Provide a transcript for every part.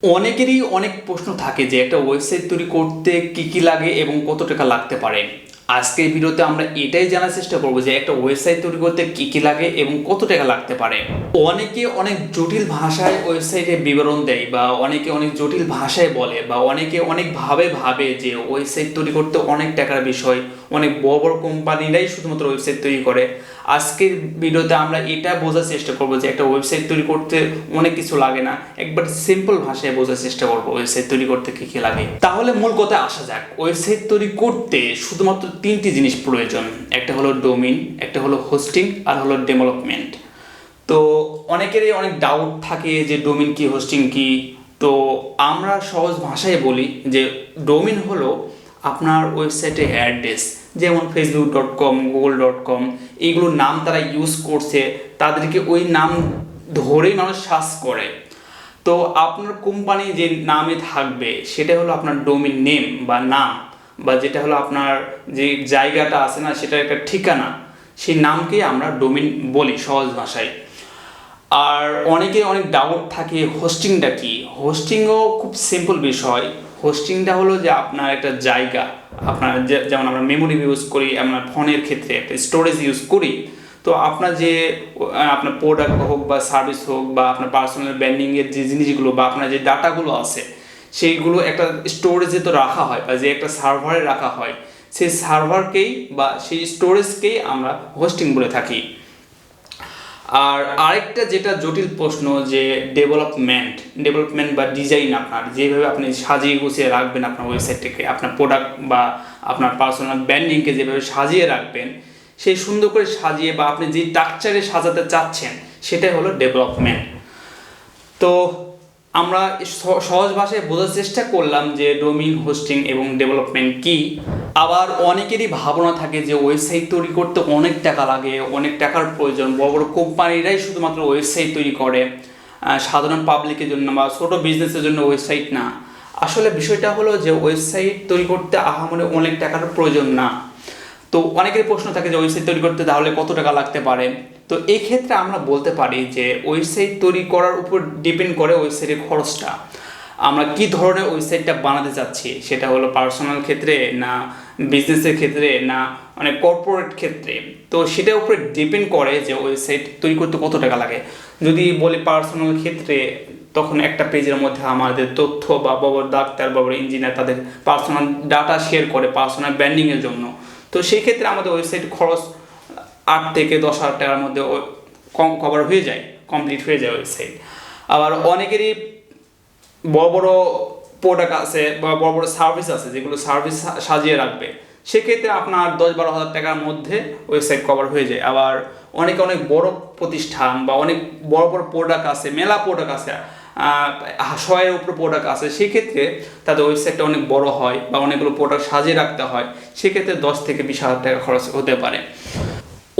অনেকেরই অনেক প্রশ্ন থাকে যে একটা ওয়েবসাইট তৈরি করতে কি লাগে এবং কত টাকা লাগতে পারে। আজকের ভিডিওতে আমরা এটাই জানার চেষ্টা করব যে একটা ওয়েবসাইট তৈরি করতে কি লাগে এবং কত টাকা লাগতে পারে। অনেকে অনেক জটিল ভাষায় ওয়েবসাইটে বিবরণ দেয় বা অনেকে অনেক জটিল ভাষায় বলে বা অনেকে অনেকভাবে ভাবে যে ওয়েবসাইট তৈরি করতে অনেক টাকার বিষয়, অনেক বড় বড় কোম্পানিরাই শুধুমাত্র ওয়েবসাইট তৈরি করে। আজকের ভিডিওতে আমরা এটা বোঝার চেষ্টা করব যে একটা ওয়েবসাইট তৈরি করতে অনেক কিছু লাগে না, একবার সিম্পল ভাষায় বোঝার চেষ্টা করবো ওয়েবসাইট তৈরি করতে কি লাগে। তাহলে মূল কথায় আসা যাক। ওয়েবসাইট তৈরি করতে শুধুমাত্র তিনটি জিনিস প্রয়োজন, একটা হলো ডোমেইন, একটা হলো হোস্টিং, আর হলো ডেভেলপমেন্ট। তো অনেকেরই অনেক ডাউট থাকে যে ডোমেইন কি, হোস্টিং কি। তো আমরা সহজ ভাষায় বলি যে ডোমেইন হলো আপনার ওয়েবসাইটের অ্যাড্রেস, যেমন facebook.com, google.com, এইগুলোর নাম তারা ইউজ করছে, তাদেরকে ওই নাম ধরেই মানুষ সার্চ করে। তো আপনার কোম্পানি যে নামে থাকবে সেটা হলো আপনার ডোমেইন নেম বা নাম, বা যেটা হলো আপনার যে জায়গাটা আছে না, সেটা একটা ঠিকানা, সেই নামকেই আমরা ডোমেইন বলি সহজ ভাষায়। আর অনেকে অনেক ডাউট থাকে হোস্টিংটা কি। হোস্টিংও খুব সিম্পল বিষয়। হোস্টিংটা হলো যে আপনার একটা জায়গা, আপনার যেমন আমরা মেমোরি ইউজ করি, আপনার ফোনের ক্ষেত্রে একটা স্টোরেজ ইউজ করি। তো আপনার যে আপনার প্রোডাক্ট হোক বা সার্ভিস হোক বা আপনার পার্সোনাল ব্র্যান্ডিংয়ের যে জিনিসগুলো বা আপনার যে ডাটাগুলো আছে, সেইগুলো একটা স্টোরেজে তো রাখা হয় বা যে একটা সার্ভারে রাখা হয়, সেই সার্ভারকেই বা সেই স্টোরেজকেই আমরা হোস্টিং বলে থাকি। আর আরেকটা যেটা জটিল প্রশ্ন যে ডেভেলপমেন্ট বা ডিজাইন, আপনার যেভাবে আপনি সাজিয়ে গুছিয়ে রাখবেন আপনার ওয়েবসাইটটাকে, আপনার প্রোডাক্ট বা আপনার পার্সোনাল ব্র্যান্ডিংকে যেভাবে সাজিয়ে রাখবেন, সেই সুন্দর করে সাজিয়ে বা আপনি যে স্ট্রাকচারে সাজাতে চাচ্ছেন, সেটাই হলো ডেভেলপমেন্ট। তো আমরা সহজ ভাষায় বোঝার চেষ্টা করলাম যে ডোমেইন, হোস্টিং এবং ডেভেলপমেন্ট কি। আবার অনেকেরই ভাবনা থাকে যে ওয়েবসাইট তৈরি করতে অনেক টাকা লাগে, অনেক টাকার প্রয়োজন, বড় বড় কোম্পানিরাই শুধুমাত্র ওয়েবসাইট তৈরি করে, সাধারণ পাবলিকের জন্য বা ছোটো বিজনেসের জন্য ওয়েবসাইট না। আসলে বিষয়টা হলো যে ওয়েবসাইট তৈরি করতে আহামরি অনেক টাকার প্রয়োজন না। তো অনেকের প্রশ্ন থাকে যে ওয়েবসাইট তৈরি করতে তাহলে কত টাকা লাগতে পারে। তো এই ক্ষেত্রে আমরা বলতে পারি যে ওয়েবসাইট তৈরি করার উপর ডিপেন্ড করে ওয়েবসাইটের খরচটা। আমরা কি ধরনের ওয়েবসাইটটা বানাতে চাচ্ছি, সেটা হলো পার্সোনাল ক্ষেত্রে না বিজনেসের ক্ষেত্রে না মানে কর্পোরেট ক্ষেত্রে, তো সেটার উপরে ডিপেন্ড করে যে ওয়েবসাইট তৈরি করতে কত টাকা লাগে। যদি বলি পার্সোনাল ক্ষেত্রে, তখন একটা পেজের মধ্যে আমাদের তথ্য বা বড় ডাক্তার, বড় ইঞ্জিনিয়ার তাদের পার্সোনাল ডাটা শেয়ার করে পার্সোনাল ব্র্যান্ডিংয়ের জন্য। তো সেই ক্ষেত্রে আমাদের ওয়েবসাইট খরচ 8 থেকে 10,000 টাকার মধ্যে কভার হয়ে যায়, কমপ্লিট হয়ে যায় ওয়েবসাইট। আবার অনেকেরই বড় বড় প্রোডাক্ট আছে বা বড় বড় সার্ভিস আছে, যেগুলো সার্ভিস সাজিয়ে রাখবে, সেক্ষেত্রে আপনার 10-12 হাজার টাকার মধ্যে ওয়েবসাইট কভার হয়ে যায়। আবার অনেক বড় প্রতিষ্ঠান বা অনেক বড় বড় প্রোডাক্ট আছে, মেলা প্রোডাক্ট আছে, 100-এর উপরে প্রোডাক্ট আছে, সেক্ষেত্রে তাদের ওয়েবসাইটটা অনেক বড় হয় বা অনেকগুলো প্রোডাক্ট সাজিয়ে রাখতে হয়, সেক্ষেত্রে 10 থেকে 20 হাজার টাকা খরচ হতে পারে।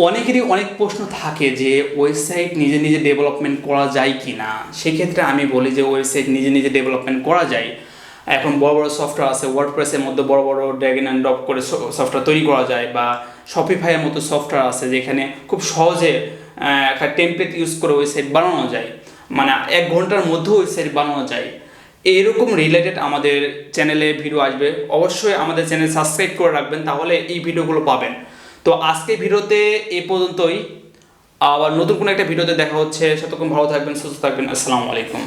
অনেকেরই অনেক প্রশ্ন থাকে যে ওয়েবসাইট নিজে নিজে ডেভেলপমেন্ট করা যায় কি না। সেক্ষেত্রে আমি বলি যে ওয়েবসাইট নিজে নিজে ডেভেলপমেন্ট করা যায়। এখন বড় বড় সফটওয়্যার আছে, ওয়ার্ডপ্রেসের মধ্যে বড় বড় ড্র্যাগ অ্যান্ড ড্রপ করে সফটওয়্যার তৈরি করা যায়, বা শপিফাইয়ের মতো সফটওয়্যার আছে যেখানে খুব সহজে একটা টেমপ্লেট ইউজ করে ওয়েবসাইট বানানো যায়, মানে 1 ঘন্টার মধ্যে ওয়েবসাইট বানানো যায়। এইরকম রিলেটেড আমাদের চ্যানেলে ভিডিও আসবে, অবশ্যই আমাদের চ্যানেল সাবস্ক্রাইব করে রাখবেন, তাহলে এই ভিডিওগুলো পাবেন। তো আজকে ভিডিওতে এ পর্যন্তই। আবার নতুন কোনো একটা ভিডিওতে দেখা হচ্ছে। ততক্ষণ ভালো থাকবেন, সুস্থ থাকবেন। আসসালামু আলাইকুম।